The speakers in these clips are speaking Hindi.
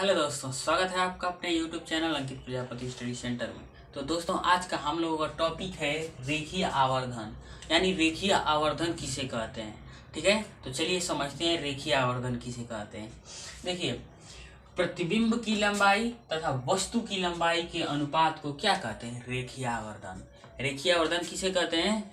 हेलो दोस्तों, स्वागत है आपका अपने YouTube चैनल अंकित प्रजापति स्टडी सेंटर में। तो दोस्तों, आज का हम लोगों का टॉपिक है रेखीय आवर्धन, यानी रेखीय आवर्धन किसे कहते हैं। ठीक है, तो चलिए समझते हैं रेखीय आवर्धन किसे कहते हैं। देखिए, प्रतिबिंब की लंबाई तथा वस्तु की लंबाई के अनुपात को क्या कहते हैं? रेखीय आवर्धन। रेखीय आवर्धन किसे कहते हैं?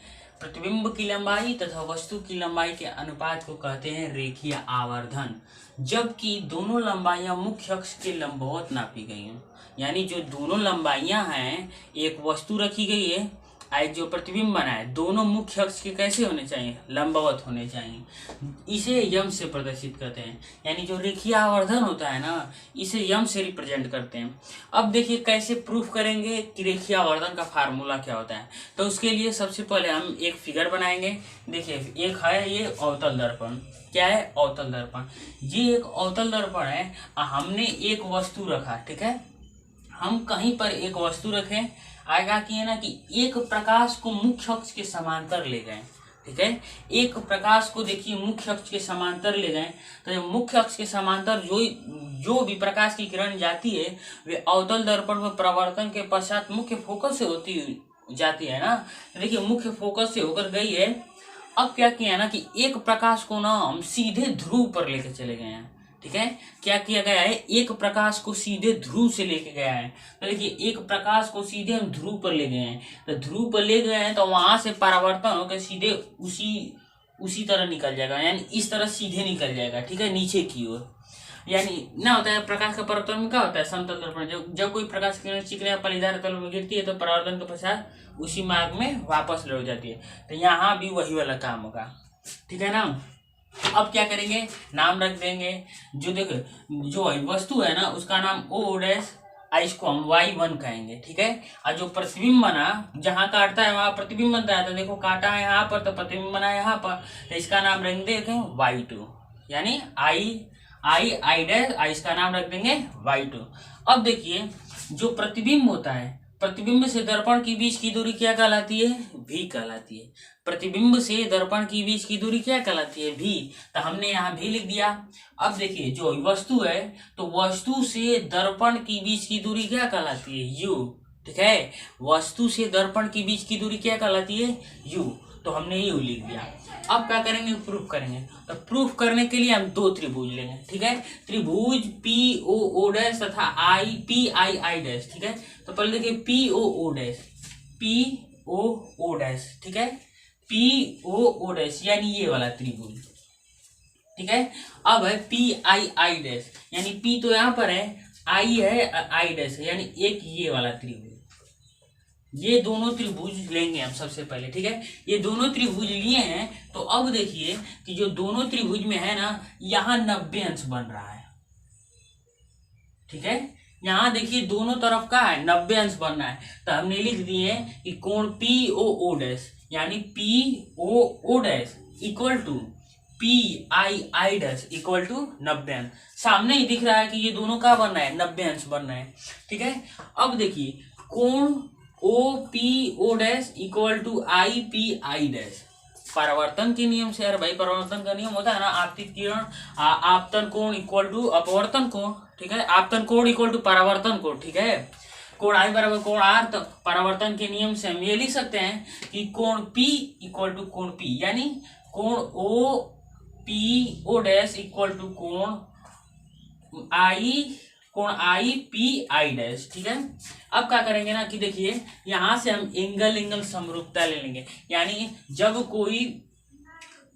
प्रतिबिंब की लंबाई तथा वस्तु की लंबाई के अनुपात को कहते हैं रेखीय आवर्धन, जबकि दोनों लंबाइयां मुख्य अक्ष के लंबवत नापी गई हैं। यानी जो दोनों लंबाइयां हैं, एक वस्तु रखी गई है, एक जो प्रतिबिंब बना है, दोनों मुख्य अक्ष के कैसे होने चाहिए? लंबवत होने चाहिए। इसे यम से प्रदर्शित करते हैं। यानी जो रेखीय आवर्धन होता है ना, इसे यम से रिप्रेजेंट करते हैं। अब देखिए कैसे प्रूफ करेंगे कि रेखीय आवर्धन का फार्मूला क्या होता है। तो उसके लिए सबसे पहले हम एक फिगर बनाएंगे। देखिए, एक है ये अवतल दर्पण। क्या है? अवतल दर्पण। ये एक अवतल दर्पण है। हमने एक वस्तु रखा, ठीक है, हम कहीं पर एक वस्तु रखें, आएगा कि है ना कि एक प्रकाश को मुख्य अक्ष के समांतर ले गए। ठीक है, एक प्रकाश को देखिए मुख्य अक्ष के समांतर ले गए, तो जब मुख्य अक्ष के समांतर जो भी प्रकाश की किरण जाती है, वे अवतल दर्पण में प्रवर्तन के पश्चात मुख्य फोकस से होती जाती है ना। देखिए, मुख्य फोकस से होकर गई है। अब क्या किया ना कि एक प्रकाश को ना हम सीधे ध्रुव पर लेके चले गए हैं। ठीक है, क्या किया गया है? एक प्रकाश को सीधे ध्रुव से लेके गया है। तो देखिए, एक प्रकाश को सीधे हम ध्रुव पर ले गए हैं, तो ध्रुव पर ले गए हैं तो वहां से परावर्तन होकर सीधे उसी तरह निकल जाएगा, यानी इस तरह सीधे निकल जाएगा। ठीक है, नीचे की ओर। यानी ना होता है प्रकाश का परावर्तन में क्या होता है? समतल दर्पण। जब कोई प्रकाश किरण चिकने पलीदार तल में गिरती है तो परावर्तन के पश्चात उसी मार्ग में वापस लौट जाती है। तो यहाँ भी वही वाला काम होगा। ठीक है ना। अब क्या करेंगे? नाम रख देंगे। जो देखो, जो वस्तु है ना, उसका नाम ओ डैश, इसको हम y1 कहेंगे। ठीक है, और जो प्रतिबिंब बना, जहां काटता है वहां प्रतिबिंब बनता है। तो देखो, काटा है यहाँ पर तो प्रतिबिंब बना है यहाँ पर, तो इसका नाम रख देंगे y2, यानी आई डैश, इसका नाम रख देंगे y2। अब देखिए, जो प्रतिबिंब होता है, प्रतिबिंब से दर्पण के बीच की दूरी क्या कहलाती है? v कहलाती है। प्रतिबिंब से दर्पण के बीच की दूरी क्या कहलाती है? v। तो हमने यहाँ v लिख दिया। अब देखिए, जो वस्तु है, तो वस्तु से दर्पण के बीच की दूरी क्या कहलाती है? u। ठीक है, वस्तु से दर्पण के बीच की दूरी क्या कहलाती है? u। तो हमने u लिख दिया। अब क्या करेंगे? प्रूफ करेंगे। तो प्रूफ करने के लिए हम दो त्रिभुज लेंगे। ठीक है, त्रिभुज POO डैश तथा PII डैश। ठीक है, तो पहले देखिए POO डैश, POO डैश। ठीक है, POO डैश यानी ये वाला त्रिभुज। ठीक है, अब है PII डैश, यानी P तो यहाँ पर है, I है, I डैश है, यानी एक ये वाला त्रिभुज। ये दोनों त्रिभुज लेंगे हम सबसे पहले। ठीक है, ये दोनों त्रिभुज लिए हैं। तो अब देखिए कि जो दोनों त्रिभुज में है ना, यहाँ 90 अंश बन रहा है। ठीक है, यहाँ देखिए दोनों तरफ का है 90 अंश बनना है। तो हमने लिख दिए कि कोण POO डैश, यानी POO dash equal to PII dash equal to 90 अंश। सामने ही दिख रहा है कि ये दोनों का बनना है, 90 अंश बनना है। ठीक है, अब देखिए कोण OPO dash equal to IPI dash, परावर्तन के नियम से। यार भाई, परावर्तन का नियम होता है ना, आपतित किरण आपतन कोण इक्वल टू अपवर्तन कोण। ठीक है, आपतन कोण इक्वल टू परावर्तन कोण। ठीक है, कोण I बराबर कोण R। तो परावर्तन के नियम से हम ये लिख सकते हैं कि कोण P इक्वल टू कोण P, यानी कोण OPO डैश इक्वल टू कोण IPI डैश। ठीक है, अब क्या करेंगे ना कि देखिए, यहां से हम एंगल समरूपता ले लेंगे। यानी जब कोई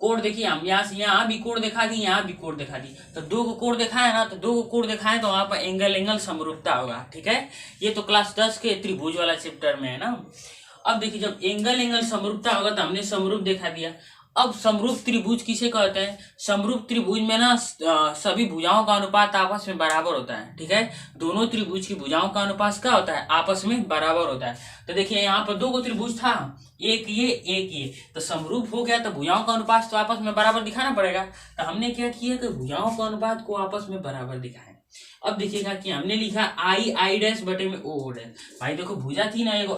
कोण, देखिए हम यहाँ से यहाँ भी कोण दिखा दी, यहाँ भी कोण दिखा दी, तो दो को कोण दिखाए ना, तो दो को कोण दिखाए तो वहां पर एंगल समरूपता होगा। ठीक है, ये तो क्लास 10 के त्रिभुज वाला चैप्टर में है ना। अब देखिए, जब एंगल समरूपता होगा तो हमने समरूप दिखा दिया। अब समरूप त्रिभुज किसे कहते हैं? समरूप त्रिभुज में ना सभी भुजाओं का अनुपात आपस में बराबर होता है। ठीक है, दोनों त्रिभुज की भुजाओं का अनुपात क्या होता है? आपस में बराबर होता है। तो देखिए, यहाँ पर दो को त्रिभुज था, एक ये, तो समरूप हो गया, तो भुजाओं का अनुपात तो आपस में बराबर दिखाना पड़ेगा। तो हमने क्या किया कि भुजाओं का अनुपात को आपस में बराबर दिखाए। अब देखिएगा कि हमने लिखा आई डैश बटे में ओ डैश। भाई देखो, भुजा थी ना, एगो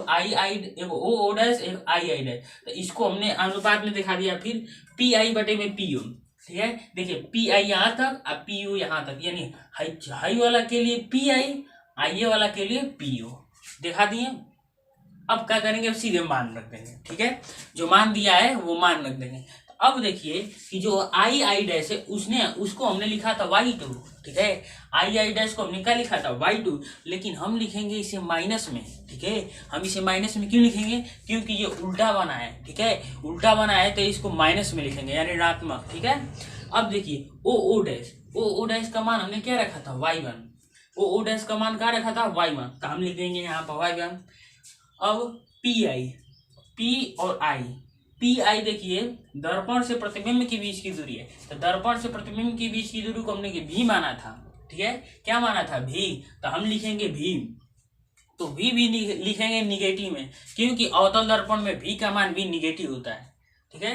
एगो ओ डैश, एक आई डैश, तो इसको हमने अनुपात में दिखा दिया। फिर PI बटे में PO, ठीक है, देखिए पी आई यहाँ तक और पी यू यहाँ तक, यानी हाई वाला के लिए पी आई, आईए वाला के लिए पी यू दिखा दिए। अब क्या करेंगे, अब सीधे मान रख देंगे। ठीक है, जो मान दिया है वो मान रख देंगे। तो अब देखिए कि जो आई डैश है उसको हमने लिखा था y2। ठीक है, आई डैश को हमने क्या लिखा था y2, लेकिन हम लिखेंगे इसे माइनस में। ठीक है, हम इसे माइनस में क्यों लिखेंगे, क्योंकि ये उल्टा बना है। ठीक है, उल्टा बना है तो इसको माइनस में लिखेंगे यानी ऋणात्मक। ठीक है, अब देखिए ओ डैश का मान हमने क्या रखा था y1, ओ डैश का मान क्या रखा था y1, तो हम लिख देंगे यहाँ पर y1। अब पी और आई, पी आई देखिए दर्पण से प्रतिबिंब के बीच की दूरी है, तो दर्पण से प्रतिबिंब के बीच की दूरी को हमने भी माना था। ठीक है, क्या माना था भी, तो हम लिखेंगे भी, तो भी लिखेंगे निगेटिव में, क्योंकि अवतल दर्पण में भी का मान भी निगेटिव होता है। ठीक है,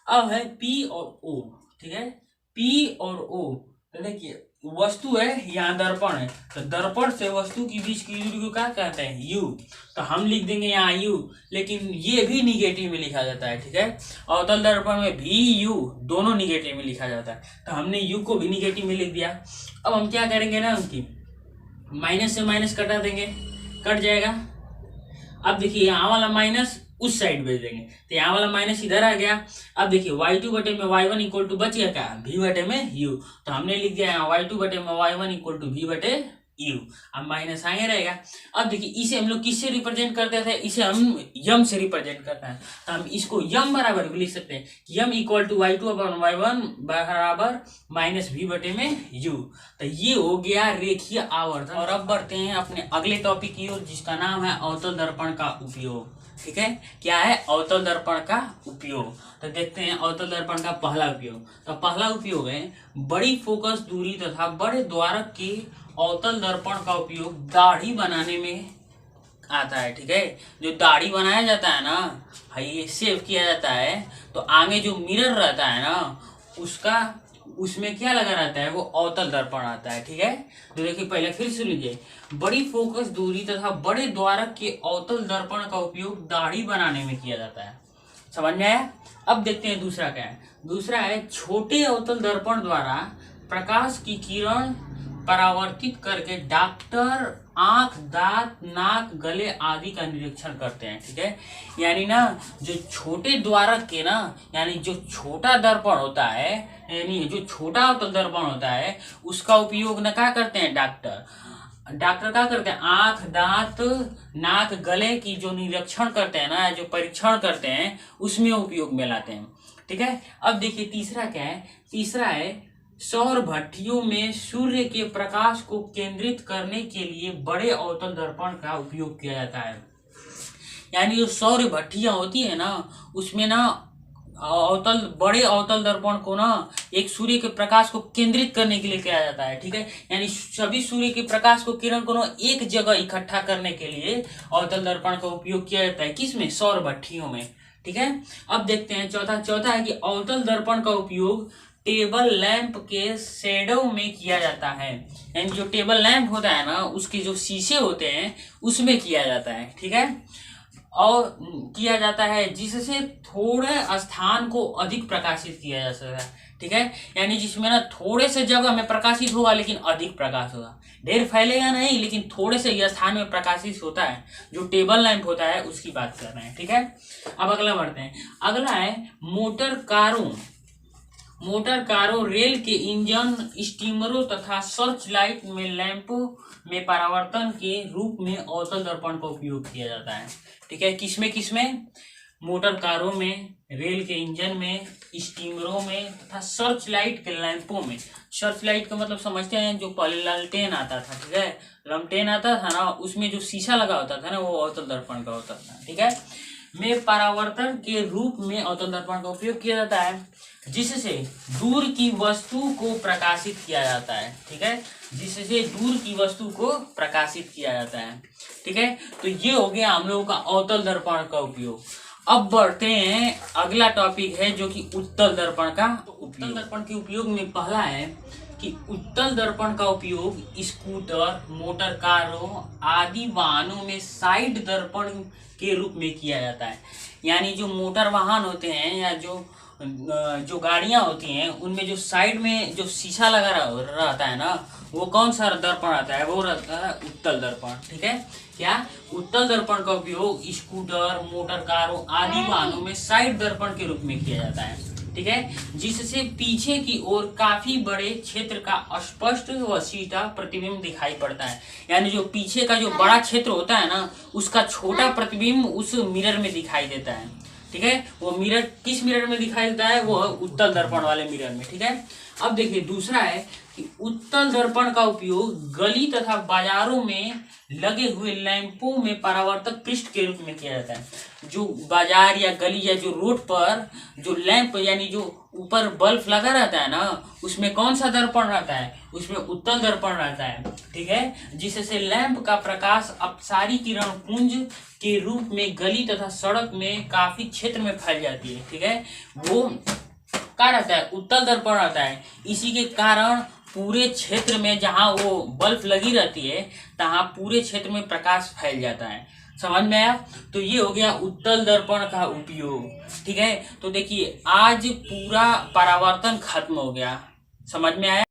अब है पी और ओ। ठीक है, पी और ओ, तो देखिए वस्तु है यहाँ दर्पण है, तो दर्पण से वस्तु के बीच की दूरी को क्या कहते हैं यू, तो हम लिख देंगे यहाँ यू, लेकिन ये भी निगेटिव में लिखा जाता है। ठीक है, अवतल दर्पण में भी यू दोनों निगेटिव में लिखा जाता है, तो हमने यू को भी निगेटिव में लिख दिया। अब हम क्या करेंगे ना, उनकी माइनस से माइनस कटा देंगे, कट जाएगा। अब देखिए यहाँ वाला माइनस उस साइड भेज देंगे, तो यहाँ वाला माइनस इधर आ गया। अब देखिए y2 बटे में y1 इक्वल टू बच गया क्या, v बटे में u, तो हमने लिख दिया यहाँ y2 बटे में y1 इक्वल टू v बटे u। अब माइनस आगे रहेगा। अब देखिए इसे हम लोग किससे रिप्रेजेंट करते थे, इसे हम यम से रिप्रेजेंट करते हैं, तो हम इसको यम बराबर भी लिख सकते हैं, यम equal to y2 upon y1 बराबर माइनस v बटे में u। तो ये हो गया रेखीय आवर्धन। और अब बढ़ते हैं अपने अगले टॉपिक की ओर, जिसका नाम है अवतल दर्पण का उपयोग। ठीक है, क्या है, अवतल दर्पण का उपयोग। तो देखते हैं अवतल दर्पण का पहला उपयोग। तो पहला उपयोग है बड़ी फोकस दूरी तथा बड़े द्वारक के अवतल दर्पण का उपयोग दाढ़ी बनाने में आता है। ठीक है, जो दाढ़ी बनाया जाता है ना, ये सेव किया जाता है, तो आगे जो मिरर रहता है ना उसमें क्या लगा रहता है, वो अवतल दर्पण आता है। ठीक है, तो देखिए पहले फिर से लीजिए, बड़ी फोकस दूरी तथा बड़े द्वारक के अवतल दर्पण का उपयोग दाढ़ी बनाने में किया जाता है। समझ में आया। अब देखते हैं दूसरा क्या है। दूसरा है छोटे अवतल दर्पण द्वारा प्रकाश की किरण परावर्तित करके डॉक्टर आंख, दांत, नाक, गले आदि का निरीक्षण करते हैं। ठीक है, यानी ना जो छोटे द्वारक के ना, यानी जो छोटा दर्पण होता है, यानी जो छोटा अवतल दर्पण होता है, उसका उपयोग ना क्या करते हैं डॉक्टर क्या करते हैं, आंख, दांत, नाक, गले की जो निरीक्षण करते हैं ना, जो परीक्षण करते हैं, उसमें उपयोग में लाते हैं। ठीक है, अब देखिए तीसरा क्या है। तीसरा है सौर भट्टियों में सूर्य के प्रकाश को केंद्रित करने के लिए बड़े अवतल दर्पण का उपयोग किया जाता है। यानी जो सौर भट्टियां होती है ना, उसमें ना बड़े अवतल दर्पण को ना एक सूर्य के प्रकाश को केंद्रित करने के लिए किया जाता है। ठीक है, यानी सभी सूर्य के प्रकाश को किरण को ना एक जगह इकट्ठा करने के लिए अवतल दर्पण का उपयोग किया जाता है। किसमें, सौर भट्टियों में। ठीक है, अब देखते हैं चौथा है कि अवतल दर्पण का उपयोग टेबल लैंप के शेडो में किया जाता है। यानी जो टेबल लैंप होता है ना, उसके जो शीशे होते हैं उसमें किया जाता है। ठीक है, और किया जाता है जिससे थोड़े स्थान को अधिक प्रकाशित किया जा सकता है। ठीक है, यानी जिसमें ना थोड़े से जगह में प्रकाशित होगा लेकिन अधिक प्रकाश होगा, ढेर फैलेगा नहीं लेकिन थोड़े से स्थान में प्रकाशित होता है, जो टेबल लैंप होता है उसकी बात कर रहे हैं। ठीक है, अब अगला बढ़ते हैं। अगला है मोटर कारों, रेल के इंजन, स्टीमरों तथा सर्च लाइट में लैंपों में परावर्तन के रूप में अवतल दर्पण का उपयोग किया जाता है। ठीक है, किसमें, मोटर कारों में, रेल के इंजन में, स्टीमरों में तथा सर्च लाइट के लैंपों में। सर्च लाइट का मतलब समझते हैं, जो पहले लालटेन आता था। ठीक है, लमटेन आता था ना, उसमें जो शीशा लगा होता था ना, वो अवतल दर्पण का होता था। ठीक है, में परावर्तन के रूप में अवतल दर्पण का उपयोग किया जाता है, जिससे दूर की वस्तु को प्रकाशित किया जाता है। ठीक है, जिससे दूर की वस्तु को प्रकाशित किया जाता है। ठीक है, तो ये हो गया हम लोगों का अवतल दर्पण का उपयोग। अब बढ़ते हैं, अगला टॉपिक है जो कि उत्तल दर्पण का उपयोग। उत्तल दर्पण के उपयोग में पहला है कि उत्तल दर्पण का उपयोग स्कूटर, मोटर कारों आदि वाहनों में साइड दर्पण के रूप में किया जाता है। यानी जो मोटर वाहन होते हैं या जो जो गाड़ियां होती हैं उनमें जो साइड में जो शीशा लगा रहता है ना, वो कौन सा दर्पण आता है, वो रहता है उत्तल दर्पण। ठीक है, क्या उत्तल दर्पण का उपयोग स्कूटर, मोटर कारों आदि वाहनों में साइड दर्पण के रूप में किया जाता है। ठीक है, जिससे पीछे की ओर काफी बड़े क्षेत्र का स्पष्ट व सीधा प्रतिबिंब दिखाई पड़ता है। यानी जो पीछे का जो बड़ा क्षेत्र होता है ना, उसका छोटा प्रतिबिंब उस मिरर में दिखाई देता है। ठीक है, वो मिरर किस मिरर में दिखाई देता है, वो उत्तल दर्पण वाले मिरर में। ठीक है, अब देखिए दूसरा है कि उत्तल दर्पण का उपयोग गली तथा बाजारों में लगे हुए लैंपों में परावर्तक पृष्ठ के रूप में किया जाता है। जो बाजार या गली या जो रोड पर जो लैंप यानी जो ऊपर बल्ब लगा रहता है ना, उसमें कौन सा दर्पण रहता है, उसमें उत्तल दर्पण रहता है। ठीक है, जिससे लैंप का प्रकाश अपसारी किरण पुंज के रूप में गली तथा सड़क में काफी क्षेत्र में फैल जाती है। ठीक है, वो क्या रहता है, उत्तल दर्पण रहता है। इसी के कारण पूरे क्षेत्र में जहां वो बल्ब लगी रहती है, तहां पूरे क्षेत्र में प्रकाश फैल जाता है। समझ में आया? तो ये हो गया उत्तल दर्पण का उपयोग। ठीक है, तो देखिए आज पूरा परावर्तन खत्म हो गया। समझ में आया?